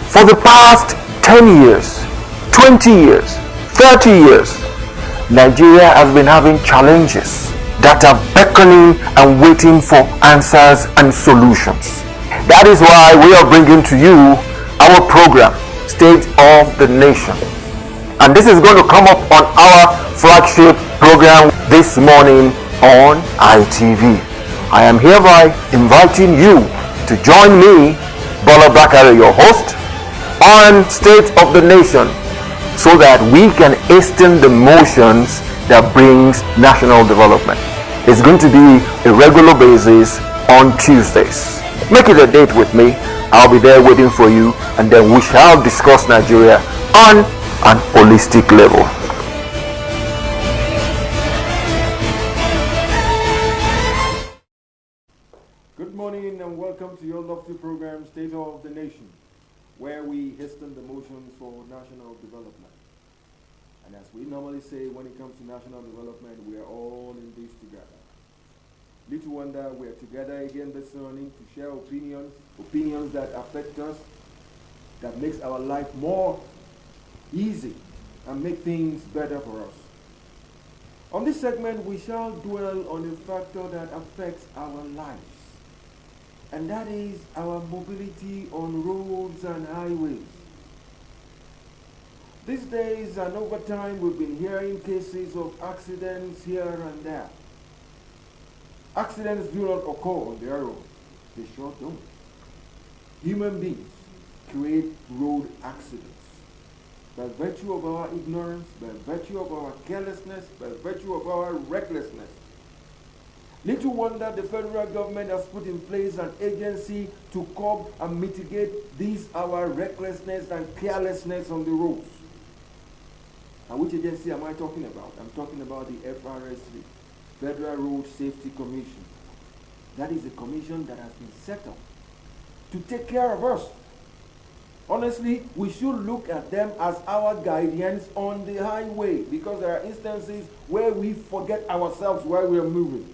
For the past 10 years, 20 years, 30 years, Nigeria has been having challenges that are beckoning and waiting for answers and solutions. That is why we are bringing to you our program, State of the Nation. And this is going to come up on our flagship program this morning on ITV. I am hereby inviting you to join me, Bola Bakare, your host, on State of the Nation, so that we can hasten the motions that brings national development. It's going to be a regular basis on Tuesdays. Make it a date with me. I'll be there waiting for you, and then we shall discuss Nigeria on an holistic level. Good morning and welcome to your lofty program, State of the Nation, where we hasten the motions for national development. And as we normally say, when it comes to national development, we are all in this together. Little wonder we are together again this morning to share opinions that affect us, that makes our life more easy and make things better for us. On this segment, we shall dwell on a factor that affects our lives, and that is our mobility on roads and highways. These days and over time, we've been hearing cases of accidents here and there. Accidents do not occur on their own. They sure don't. Human beings create road accidents by virtue of our ignorance, by virtue of our carelessness, by virtue of our recklessness. Little wonder the federal government has put in place an agency to curb and mitigate this our recklessness and carelessness on the roads. And which agency am I talking about? I'm talking about the Frsc, Federal Road Safety Commission. That is a commission that has been set up to take care of us. Honestly, we should look at them as our guardians on the highway, because there are instances where we forget ourselves while we are moving.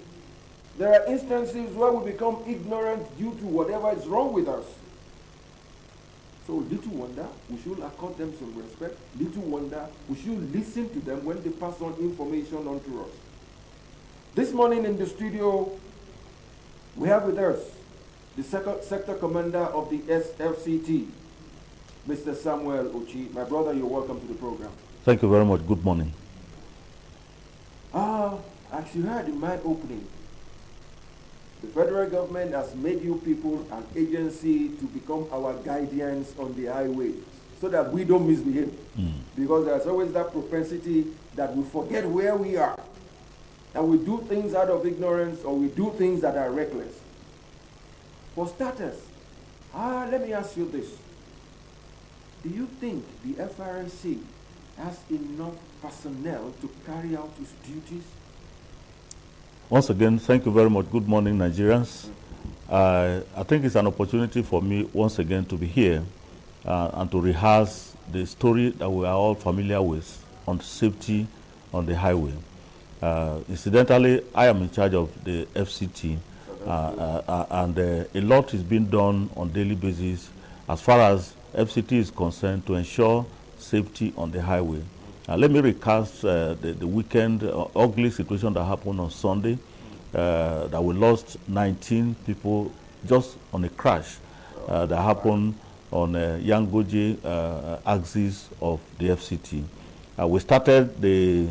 There are instances where we become ignorant due to whatever is wrong with us. So little wonder we should accord them some respect. Little wonder we should listen to them when they pass on information onto us. This morning in the studio, we have with us the sector commander of the SFCT, Mr. Samuel Ochi. My brother, you're welcome to the program. Thank you very much. Good morning. As you heard in my opening, the federal government has made you people an agency to become our guardians on the highway so that we don't misbehave. Because there's always that propensity that we forget where we are. And we do things out of ignorance, or we do things that are reckless. For starters, let me ask you this. Do you think the FRSC has enough personnel to carry out its duties? Once again, thank you very much. Good morning, Nigerians. I think it's an opportunity for me once again to be here and to rehearse the story that we are all familiar with on safety on the highway. Incidentally, I am in charge of the FCT, and a lot is being done on a daily basis as far as FCT is concerned to ensure safety on the highway. Let me recast the weekend ugly situation that happened on Sunday, that we lost 19 people just on a crash that happened on Yangoje axis of the FCT. We started the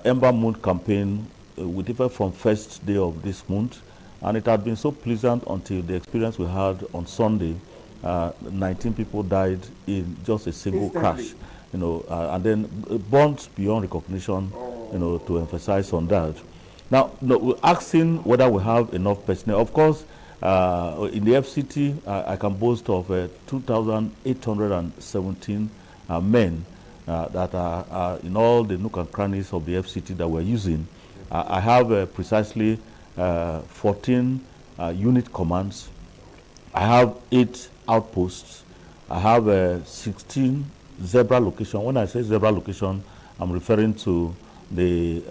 Ember Moon campaign with effect from first day of this month, and it had been so pleasant until the experience we had on Sunday. 19 people died in just a single crash. And then burnt beyond recognition, to emphasize on that. Now, we're asking whether we have enough personnel. Of course, in the FCT, I can boast of 2,817 men that are in all the nook and crannies of the FCT that we're using. I have precisely 14 unit commands. I have 8 outposts. I have 16 zebra location. When I say zebra location, I'm referring to the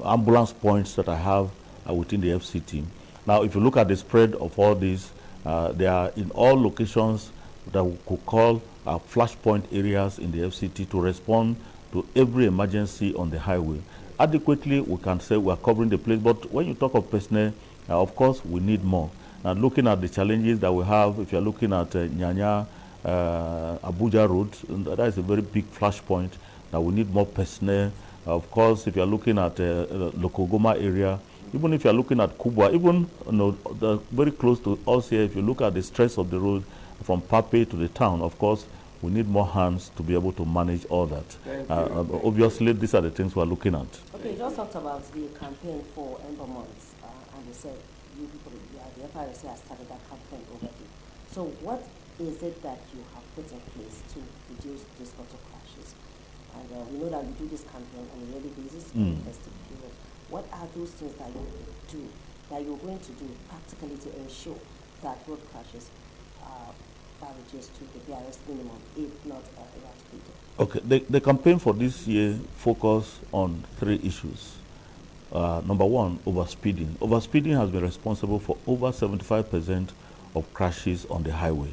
ambulance points that I have within the FCT. Now, if you look at the spread of all these, they are in all locations that we could call flashpoint areas in the FCT to respond to every emergency on the highway. Adequately, we can say we are covering the place, but when you talk of personnel, of course, we need more. And looking at the challenges that we have, if you're looking at Nyanya, Abuja Road, that is a very big flashpoint that we need more personnel. Of course, if you're looking at Lokogoma area, even if you're looking at Kubwa, even very close to us here, if you look at the stress of the road from Pape to the town, of course, we need more hands to be able to manage all that. Obviously, these are the things we're looking at. Okay, you just talked about the campaign for Ember months, and you said you people, the FRSC has started that campaign already. So what is it that you have put in place to reduce these auto crashes? And we know that you do this campaign on a yearly basis in the festive period. What are those things that you do, that you're going to do practically to ensure that road crashes are reduced to the PRS minimum, if not eradicated? Okay, the campaign for this year focused on 3 issues. Number 1, overspeeding. Overspeeding has been responsible for over 75% of crashes on the highway.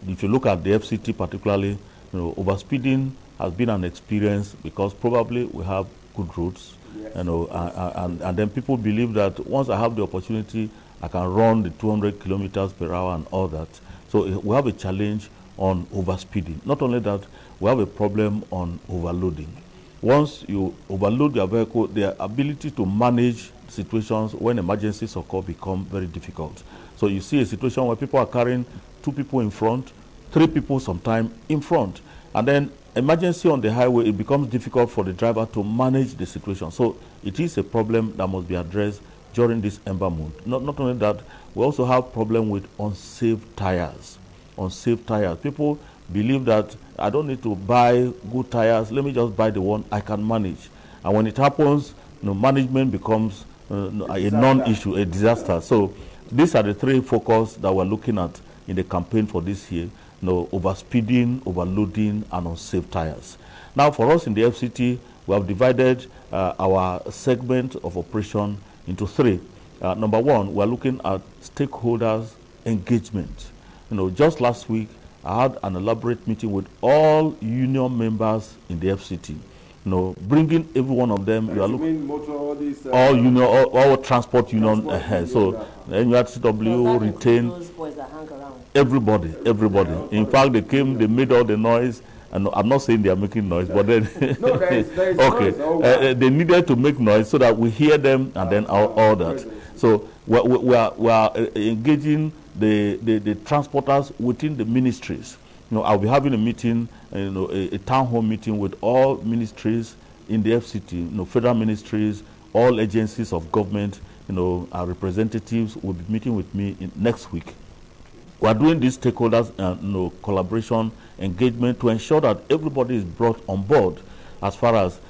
If you look at the FCT particularly, overspeeding has been an experience because probably we have good roads, and then people believe that once I have the opportunity, I can run the 200 kilometers per hour and all that. So we have a challenge on overspeeding. Not only that, we have a problem on overloading. Once you overload your vehicle, the ability to manage situations when emergencies occur become very difficult. So you see a situation where people are carrying 2 people in front, 3 people sometimes in front, and then emergency on the highway, it becomes difficult for the driver to manage the situation. So it is a problem that must be addressed during this Ember month. Not only that, we also have problem with unsafe tires. Unsafe tires. People believe that I don't need to buy good tires, let me just buy the one I can manage. And when it happens, management becomes a non-issue, a disaster. So these are the 3 focus that we're looking at in the campaign for this year. Overspeeding, overloading, and unsafe tires. Now, for us in the FCT, we have divided our segment of operation into 3. Number 1, we're looking at stakeholders' engagement. Just last week, I had an elaborate meeting with all union members in the FCT. Bringing every one of them. You are looking all union, all transport union ahead. So NURTW retained those boys that hang around. Everybody. In fact, they came, they made all the noise. And I'm not saying they are making noise, but then no, there is okay, noise. they needed to make noise so that we hear them and then all that. So we are engaging the transporters within the ministries. I'll be having a meeting, a town hall meeting with all ministries in the FCT, federal ministries, all agencies of government, our representatives will be meeting with me next week. We are doing these stakeholders collaboration, engagement to ensure that everybody is brought on board as far as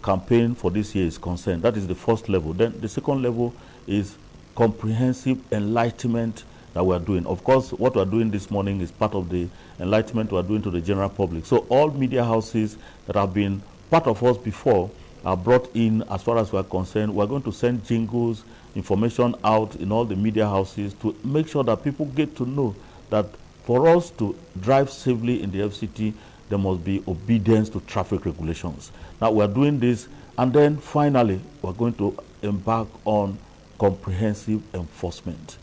campaign for this year is concerned. That is the first level. Then the second level is comprehensive enlightenment that we are doing. Of course, what we are doing this morning is part of the enlightenment we are doing to the general public. So all media houses that have been part of us before are brought in as far as we are concerned. We are going to send jingles, information out in all the media houses to make sure that people get to know that for us to drive safely in the FCT, there must be obedience to traffic regulations. Now we are doing this, and then finally we are going to embark on comprehensive enforcement.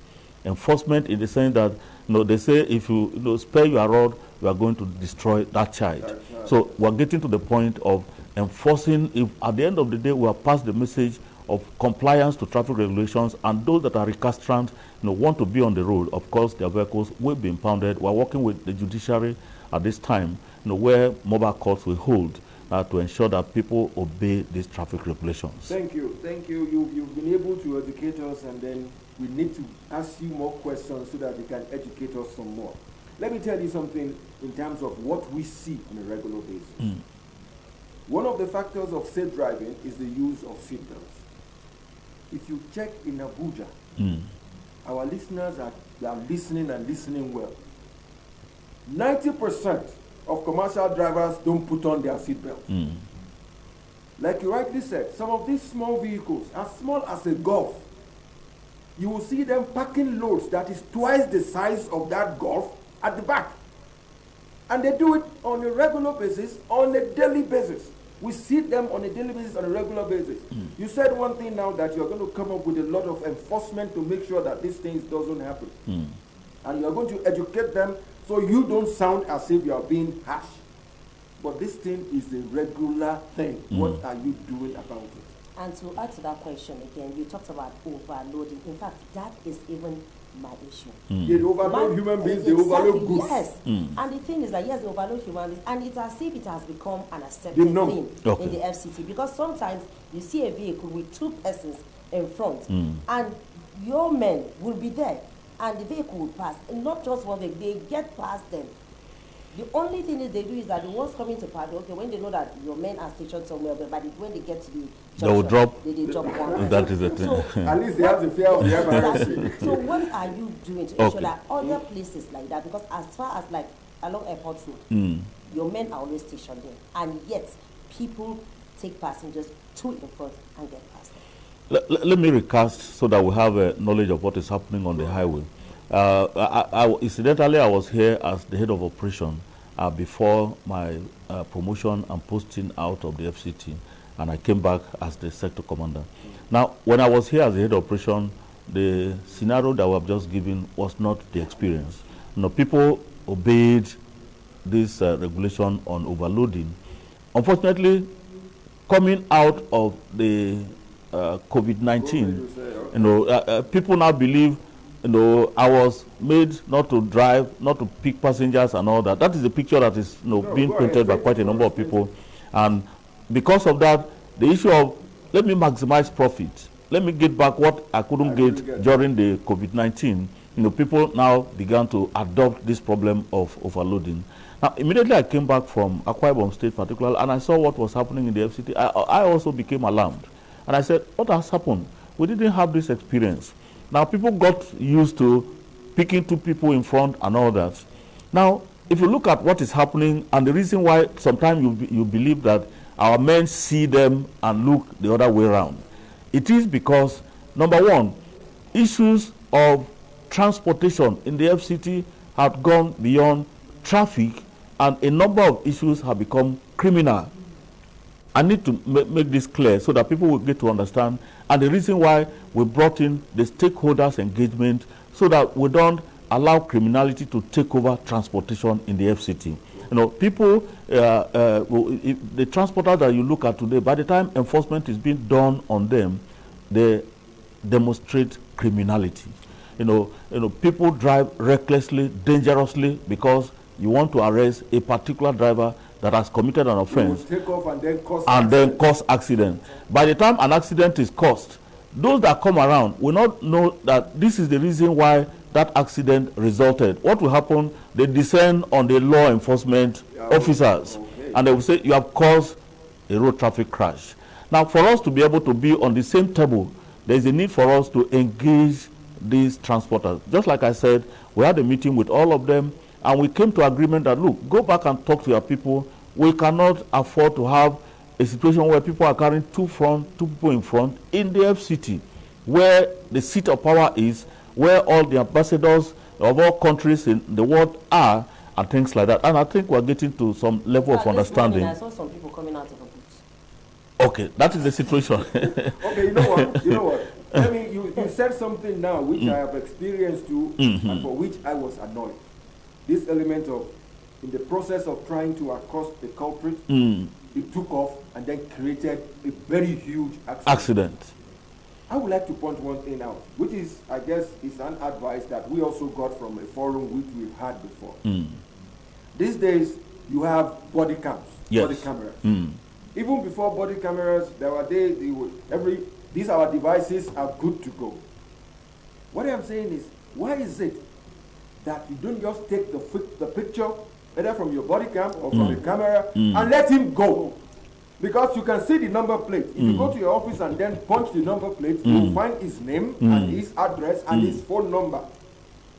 Enforcement in the sense that they say if you spare your rod, you are going to destroy that child. So we are getting to the point of enforcing. If at the end of the day we have passed the message of compliance to traffic regulations, and those that are recalcitrant want to be on the road, of course their vehicles will be impounded. We are working with the judiciary at this time, where mobile courts will hold to ensure that people obey these traffic regulations. Thank you. You've been able to educate us, and then we need to ask you more questions so that you can educate us some more. Let me tell you something in terms of what we see on a regular basis. One of the factors of safe driving is the use of seatbelts. If you check in Abuja, our listeners are listening and listening well. 90% of commercial drivers don't put on their seatbelts. Like you rightly said, some of these small vehicles, as small as a Golf, you will see them packing loads that is twice the size of that Golf at the back. And they do it on a regular basis, on a daily basis. We see them on a daily basis, on a regular basis. You said one thing now, that you're going to come up with a lot of enforcement to make sure that these things doesn't happen. And you're going to educate them so you don't sound as if you are being harsh. But this thing is a regular thing. What are you doing about it? And to add to that question again, you talked about overloading. In fact, that is even my issue. They overload human beings, they overload goods. Yes. And the thing is that, yes, they overload human beings, and it's as if it has become an accepted thing in the FCT. Because sometimes you see a vehicle with 2 persons in front, and your men will be there, and the vehicle will pass. And not just one vehicle, they get past them. The only thing is they do is that the ones coming to party, okay, when they know that your men are stationed somewhere, but when they get to the junction, they will drop. They drop one. That is the thing. So, at least they have the fear of the embarrassing. So what are you doing to ensure that other places like that, because as far as like along Airport Road, your men are always stationed there, and yet people take passengers 2 in front and get past them. Let me recast so that we have knowledge of what is happening on the highway. Incidentally, I was here as the head of operation before my promotion and posting out of the FCT, and I came back as the sector commander. Now, when I was here as the head of operation, the scenario that we have just given was not the experience. People obeyed this regulation on overloading. Unfortunately, coming out of the COVID-19, people now believe, I was made not to drive, not to pick passengers and all that. That is the picture that is being painted by quite a number of people. And because of that, the issue of, let me maximize profit, let me get back what I couldn't get during the COVID-19, people now began to adopt this problem of overloading. Now, immediately I came back from Akwa Ibom State particularly, and I saw what was happening in the FCT. I also became alarmed. And I said, what has happened? We didn't have this experience. Now, people got used to picking 2 people in front and all that. Now, if you look at what is happening, and the reason why sometimes you believe that our men see them and look the other way around, it is because, number one, issues of transportation in the FCT have gone beyond traffic, and a number of issues have become criminal. I need to make this clear so that people will get to understand, and the reason why we brought in the stakeholders engagement so that we don't allow criminality to take over transportation in the FCT. People, the transporters that you look at today, by the time enforcement is being done on them, they demonstrate criminality. People drive recklessly, dangerously, because you want to arrest a particular driver that has committed an offense take off and then cause accident. By the time an accident is caused, those that come around will not know that this is the reason why that accident resulted. What will happen? They descend on the law enforcement officers, and they will say, you have caused a road traffic crash. Now, for us to be able to be on the same table, there is a need for us to engage these transporters. Just like I said, we had a meeting with all of them, and we came to agreement that, look, go back and talk to your people. We cannot afford to have a situation where people are carrying 2 people in front in the FCT, where the seat of power is, where all the ambassadors of all countries in the world are, and things like that. And I think we're getting to some level of understanding. I saw some people coming out of the booth. Okay, that is the situation. Okay, you know what? I mean, you said something now which I have experienced too, and for which I was annoyed. This element of, in the process of trying to accost the culprit, it took off and then created a very huge accident. I would like to point one thing out, which is, I guess, is an advice that we also got from a forum which we've had before. These days, you have body cams, body cameras. Even before body cameras, there were days, these our devices are good to go. What I'm saying is, why is it that you don't just take the picture, either from your body cam or from the camera, and let him go? Because you can see the number plate. If you go to your office and then punch the number plate, you'll find his name and his address and his phone number.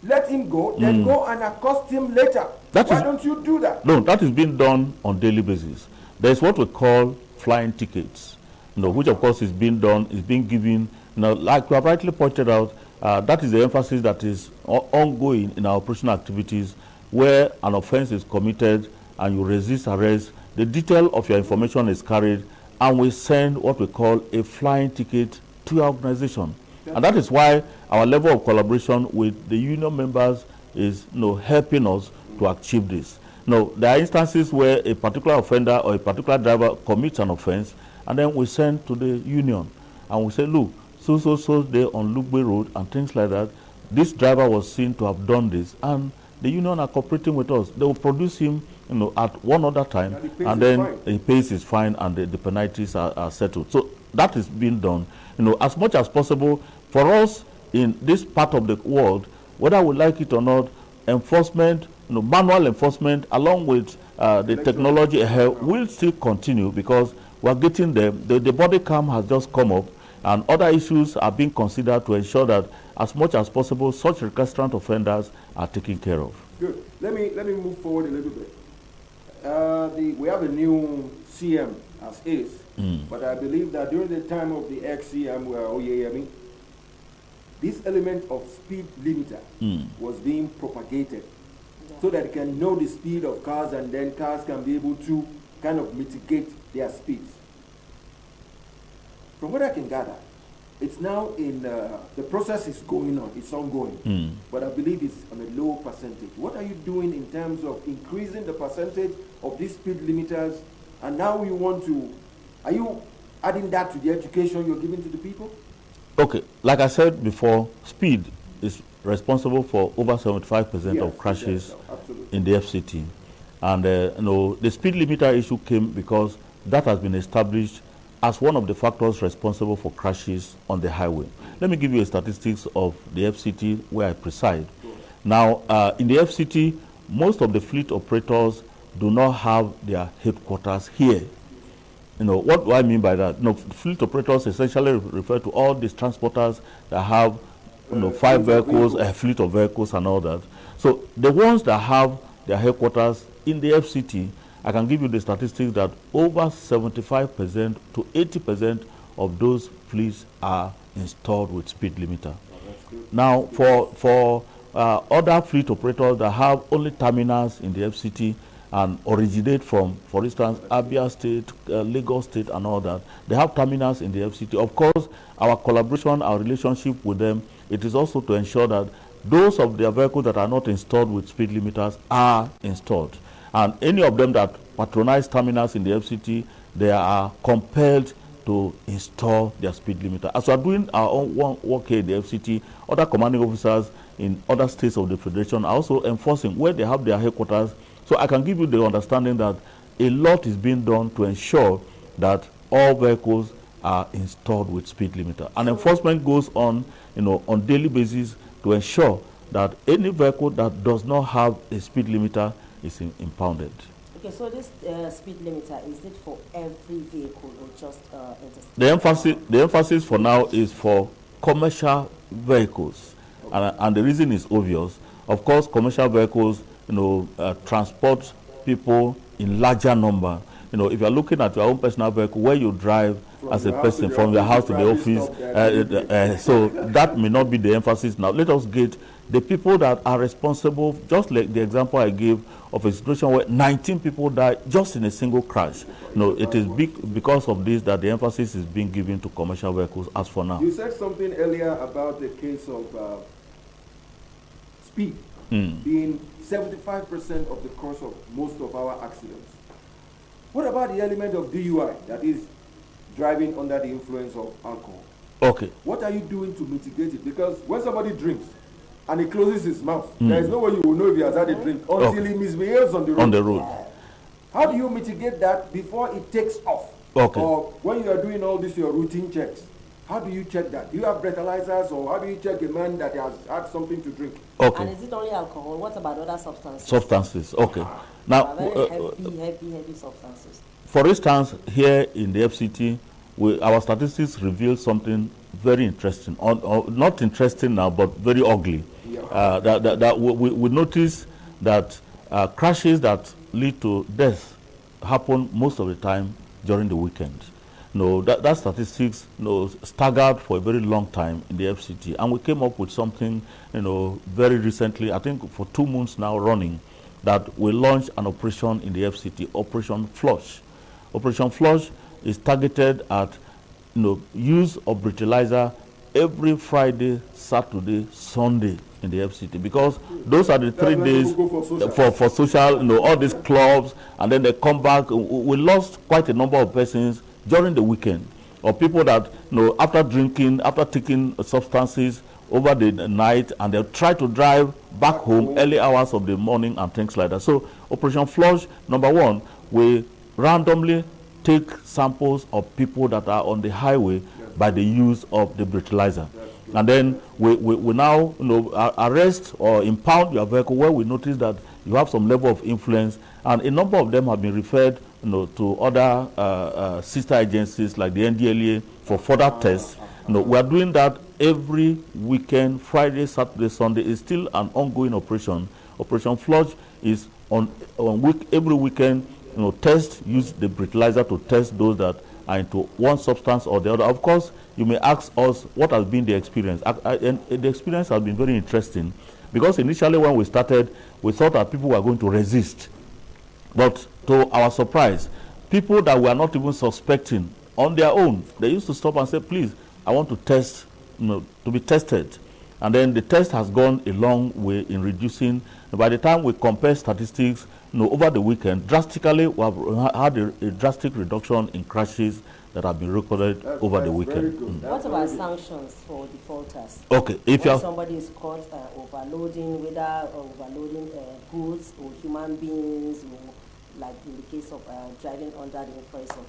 Let him go, then go and accost him later. Why don't you do that? No, that is being done on daily basis. There's what we call flying tickets, which of course is being done, is being given. Like you have rightly pointed out, that is the emphasis that is ongoing in our operational activities. where an offense is committed and you resist arrest, the detail of your information is carried, and we send what we call a flying ticket to your organization. And that is why our level of collaboration with the union members is helping us to achieve this. Now, there are instances where a particular offender or a particular driver commits an offense, and then we send to the union and we say, look, so day on Lugbe Road and things like that, this driver was seen to have done this, and the union are cooperating with us. They will produce him at one other time, and then he pays his fine, and the penalties are settled. So that is being done, as much as possible. For us in this part of the world, whether we like it or not, enforcement, manual enforcement, along with the technology will still continue, because we are getting there. The body cam has just come up, and other issues are being considered to ensure that as much as possible such recalcitrant offenders are taken care of. Good. Let me move forward a little bit. We have a new CM as is, but I believe that during the time of the ex-CM, this element of speed limiter was being propagated, so that it can know the speed of cars, and then cars can be able to kind of mitigate their speeds. From what I can gather, it's now in the process is going on, it's ongoing, but I believe it's on a low percentage. What are you doing in terms of increasing the percentage of these speed limiters? And now you want to, are you adding that to the education you're giving to the people? Okay, like I said before, speed is responsible for over 75% of crashes in the FCT. And the speed limiter issue came because that has been established as one of the factors responsible for crashes on the highway. Let me give you a statistics of the FCT where I preside. Now, in the FCT, most of the fleet operators do not have their headquarters here. What do I mean by that? Fleet operators essentially refer to all these transporters that have 5 vehicles, a fleet of vehicles and all that. So the ones that have their headquarters in the FCT, I can give you the statistics that over 75% to 80% of those fleets are installed with speed limiter. Now, for other fleet operators that have only terminals in the FCT and originate from, for instance, Abia State, Lagos State and all that, they have terminals in the FCT. Of course, our collaboration, our relationship with them, it is also to ensure that those of their vehicles that are not installed with speed limiters are installed. And any of them that patronize terminals in the FCT, they are compelled to install their speed limiter. As we are doing our own work here in the FCT, other commanding officers in other states of the Federation are also enforcing where they have their headquarters. So I can give you the understanding that a lot is being done to ensure that all vehicles are installed with speed limiter. And enforcement goes on, on daily basis to ensure that any vehicle that does not have a speed limiter is impounded. Okay, so this speed limiter, is it for every vehicle or just interstate? The emphasis for now is for commercial vehicles, okay. And the reason is obvious. Of course, commercial vehicles, transport people in larger number. If you're looking at your own personal vehicle, where you drive as a person from your house to the office, so that may not be the emphasis now. Let us get the people that are responsible, just like the example I gave of a situation where 19 people died just in a single crash. It is big because of this that the emphasis is being given to commercial vehicles as for now. You said something earlier about the case of speed being 75% of the cause of most of our accidents. What about the element of DUI, that is driving under the influence of alcohol? Okay. What are you doing to mitigate it? Because when somebody drinks and he closes his mouth, there is no way you will know if he has had a drink until he misbehaves on the road. On the road. How do you mitigate that before it takes off? Okay. Or when you are doing all this, your routine checks, how do you check that? Do you have breathalyzers, or how do you check a man that has had something to drink? Okay. And is it only alcohol? What about other substances? Substances, okay. Now, very heavy substances. For instance, here in the FCT, our statistics reveal something very interesting, or not interesting now, but very ugly. Yeah. That we notice that crashes that lead to death happen most of the time during the weekend. That statistics staggered for a very long time in the FCT, and we came up with something very recently, I think for 2 months now running, that we launched an operation in the FCT, Operation Flush. Operation Flush is targeted at use of breathalyzer every Friday, Saturday, Sunday in the FCT, because those are the 3 days for social, all these clubs, and then they come back. We lost quite a number of persons during the weekend, or people that after drinking, after taking substances over the night, and they try to drive back home early hours of the morning and things like that. So Operation Flush, number one, we randomly take samples of people that are on the highway by the use of the breathalyzer. And then we now arrest or impound your vehicle where we notice that you have some level of influence, and a number of them have been referred to other sister agencies like the NDLEA for further tests. We are doing that every weekend, Friday, Saturday, Sunday. Is still an ongoing operation. Operation Flush is on every weekend. Use the breathalyzer to test those that are into one substance or the other. Of course, you may ask us what has been the experience. And the experience has been very interesting, because initially when we started, we thought that people were going to resist. But to our surprise, people that were not even suspecting on their own, they used to stop and say, please, I want to test, to be tested. And then the test has gone a long way in reducing. By the time we compare statistics, over the weekend, drastically, we have had a drastic reduction in crashes that have been recorded over the weekend. What about sanctions for defaulters? Okay, if somebody is caught overloading, whether overloading goods or human beings, or like in the case of driving under the influence of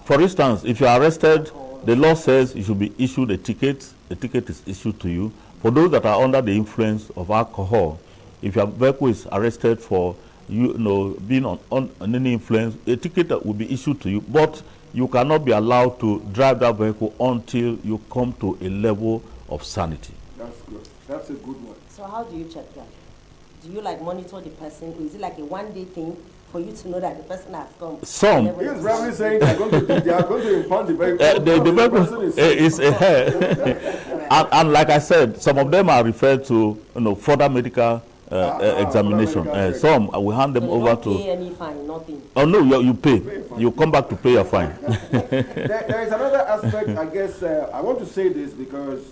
for instance, if you are arrested, the law says you should be issued a ticket. A ticket is issued to you. For those that are under the influence of alcohol, if your vehicle is arrested for being on any influence, a ticket will be issued to you, but you cannot be allowed to drive that vehicle until you come to a level of sanity. That's good. That's a good one. So how do you check that? Do you monitor the person? Is it like a one-day thing for you to know that the person has come? Some. He is probably saying they are going to impound the vehicle. The vehicle is and like I said, some of them are referred to further medical examination. Some we hand them over to. Pay any fine, nothing. Oh no, you pay. You come back to pay your fine. There is another aspect. I guess I want to say this because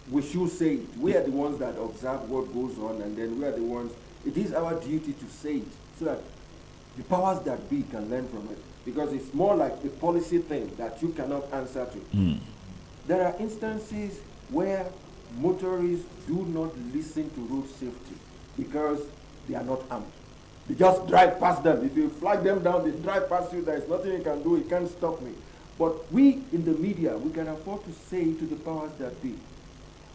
we should say it. We are the ones that observe what goes on, and then we are the ones. It is our duty to say it so that the powers that be can learn from it. Because it's more like a policy thing that you cannot answer to. There are instances where motorists do not listen to road safety because they are not armed. They just drive past them. If you flag them down, they drive past you. There is nothing you can do. You can't stop me. But we in the media, we can afford to say to the powers that be,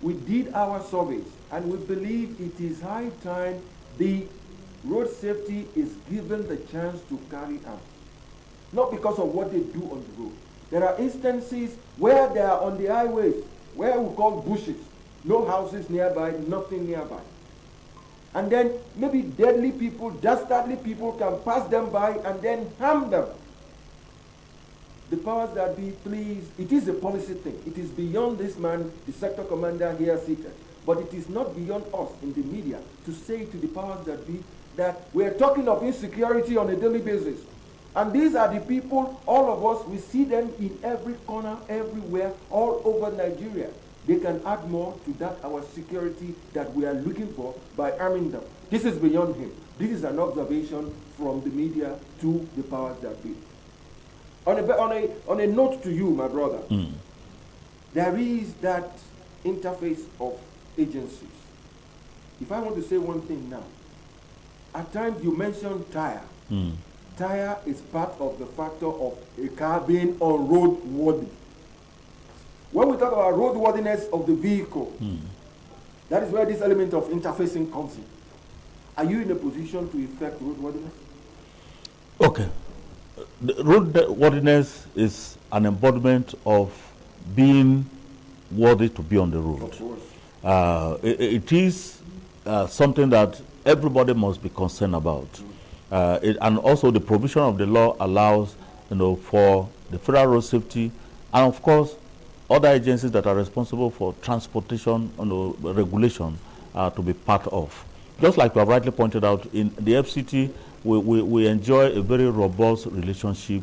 we did our surveys, and we believe it is high time the road safety is given the chance to carry out. Not because of what they do on the road. There are instances where they are on the highways, where we call bushes, no houses nearby, nothing nearby. And then maybe deadly people, dastardly people can pass them by and then harm them. The powers that be, please, it is a policy thing. It is beyond this man, the sector commander here seated. But it is not beyond us in the media to say to the powers that be that we are talking of insecurity on a daily basis. And these are the people, all of us, we see them in every corner, everywhere, all over Nigeria. They can add more to that, our security that we are looking for by arming them. This is beyond him. This is an observation from the media to the powers that be. On a note to you, my brother, there is that interface of agencies. If I want to say one thing now, at times you mentioned tire. Tire is part of the factor of a car being on roadworthy. When we talk about roadworthiness of the vehicle, that is where this element of interfacing comes in. Are you in a position to effect roadworthiness? Okay. The roadworthiness is an embodiment of being worthy to be on the road. Of course. It is something that everybody must be concerned about. And also the provision of the law allows, for the Federal Road Safety and of course other agencies that are responsible for transportation regulation to be part of. just like you have rightly pointed out, in the FCT, we enjoy a very robust relationship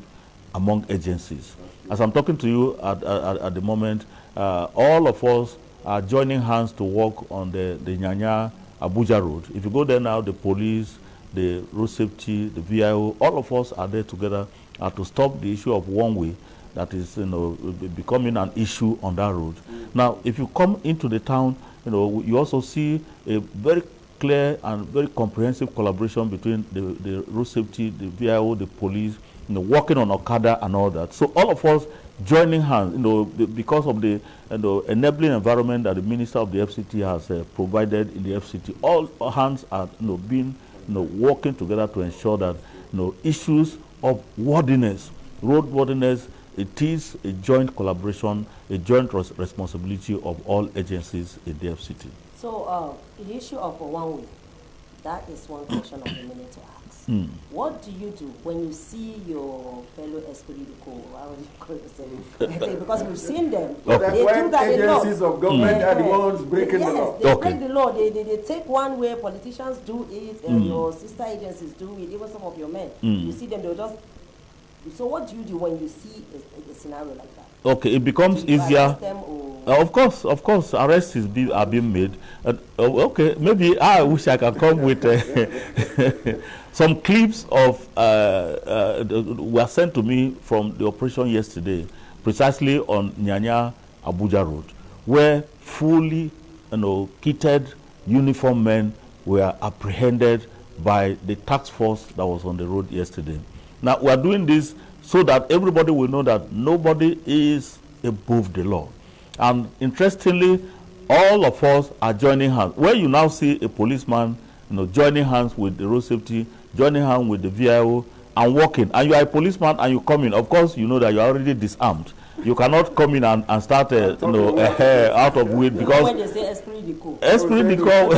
among agencies. As I'm talking to you at the moment, all of us are joining hands to work on the Nyanya Abuja road. If you go there now, the police, the road safety, the VIO, all of us are there together to stop the issue of one way that is, becoming an issue on that road. Now, if you come into the town, you also see a very clear and very comprehensive collaboration between the road safety, the VIO, the police, working on Okada and all that. So all of us joining hands, because of the enabling environment that the Minister of the FCT has provided in the FCT, all hands are being working together to ensure that issues of worthiness, roadworthiness, it is a joint collaboration, a joint responsibility of all agencies in the FCT. So the issue of a one-way, that is one question I've been meaning to ask. What do you do when you see your fellow esprit de corps? How would you call it? Because we've seen them. Okay. They do that agencies of government are the ones breaking the law. They break the law. They take one way, politicians do it, and your sister agencies do it, even some of your men. You see them, they'll just... So what do you do when you see a scenario like that? Okay, it becomes easier. Of course, arrests are being made. Okay, maybe I wish I can come with some clips of were sent to me from the operation yesterday, precisely on Nyanya Abuja Road, where fully, kitted uniformed men were apprehended by the task force that was on the road yesterday. Now, we are doing this so that everybody will know that nobody is above the law. And interestingly, all of us are joining hands. Where you now see a policeman, joining hands with the road safety, joining hands with the VIO, and walking, and you are a policeman and you come in, of course, you know that you are already disarmed. You cannot come in and start, out of weight, because when they say esprit de corps.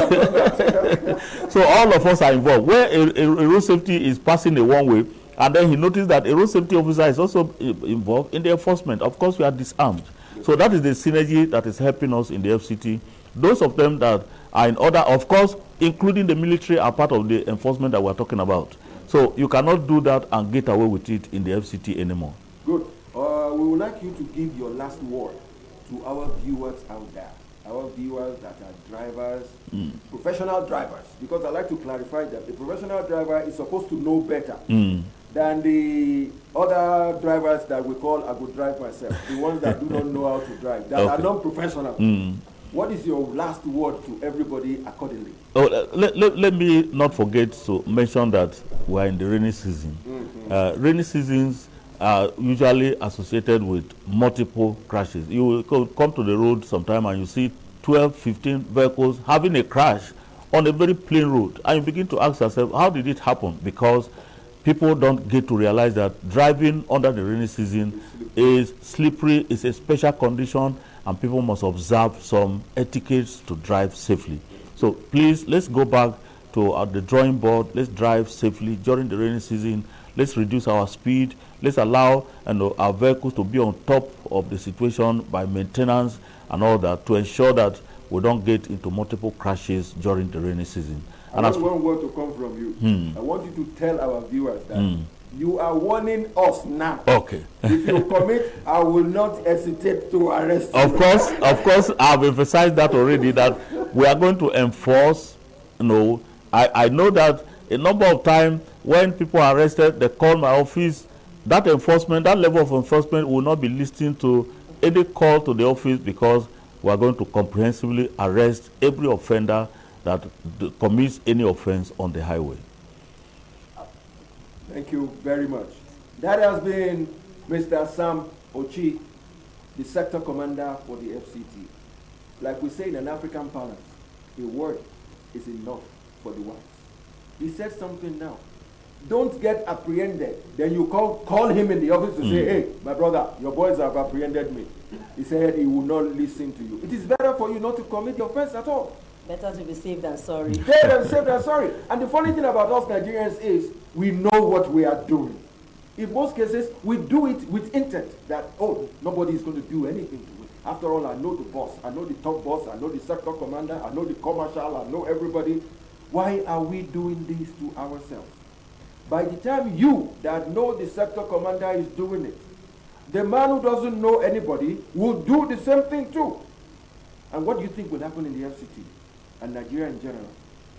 So all of us are involved. Where a road safety is passing a one way, and then he noticed that a road safety officer is also involved in the enforcement. Of course, we are disarmed. So that is the synergy that is helping us in the FCT. Those of them that are in order, of course, including the military, are part of the enforcement that we're talking about. So you cannot do that and get away with it in the FCT anymore. Good. We would like you to give your last word to our viewers out there. Our viewers that are drivers, professional drivers, because I like to clarify that the professional driver is supposed to know better than the other drivers that we call I go drive myself, the ones that do not know how to drive, that are non-professional. What is your last word to everybody accordingly? Oh, let me not forget to mention that we are in the rainy season. Rainy seasons are usually associated with multiple crashes. You will come to the road sometime and you see 12, 15 vehicles having a crash on a very plain road. And you begin to ask yourself, how did it happen? Because people don't get to realize that driving under the rainy season is slippery, it's a special condition, and people must observe some etiquettes to drive safely. So please, let's go back to the drawing board. Let's drive safely during the rainy season. Let's reduce our speed. Let's allow our vehicles to be on top of the situation by maintenance and all that, to ensure that we don't get into multiple crashes during the rainy season. I want one word to come from you. I want you to tell our viewers that you are warning us now. Okay. If you commit, I will not hesitate to arrest you. Of course, I've emphasized that already, that we are going to enforce. I know that a number of times when people are arrested, they call my office. That enforcement, that level of enforcement will not be listening to any call to the office, because we are going to comprehensively arrest every offender that commits any offense on the highway. Thank you very much. That has been Mr. Sam Ochi, the sector commander for the FCT. Like we say in an African parlance, a word is enough for the wise. He said something now. Don't get apprehended. Then you call him in the office to say, hey, my brother, your boys have apprehended me. He said he will not listen to you. It is better for you not to commit the offense at all. Better to be safe than sorry. Better safe than sorry. And the funny thing about us Nigerians is we know what we are doing. In most cases, we do it with intent that, oh, nobody is going to do anything to it. After all, I know the boss. I know the top boss. I know the sector commander. I know the commercial. I know everybody. Why are we doing this to ourselves? By the time you that know the sector commander is doing it, the man who doesn't know anybody will do the same thing too. And what do you think will happen in the FCT and Nigeria in general?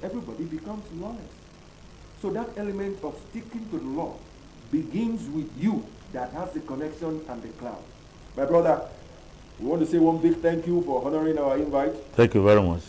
Everybody becomes lawless. So that element of sticking to the law begins with you that has the connection and the cloud. My brother, we want to say one big thank you for honoring our invite. Thank you very much.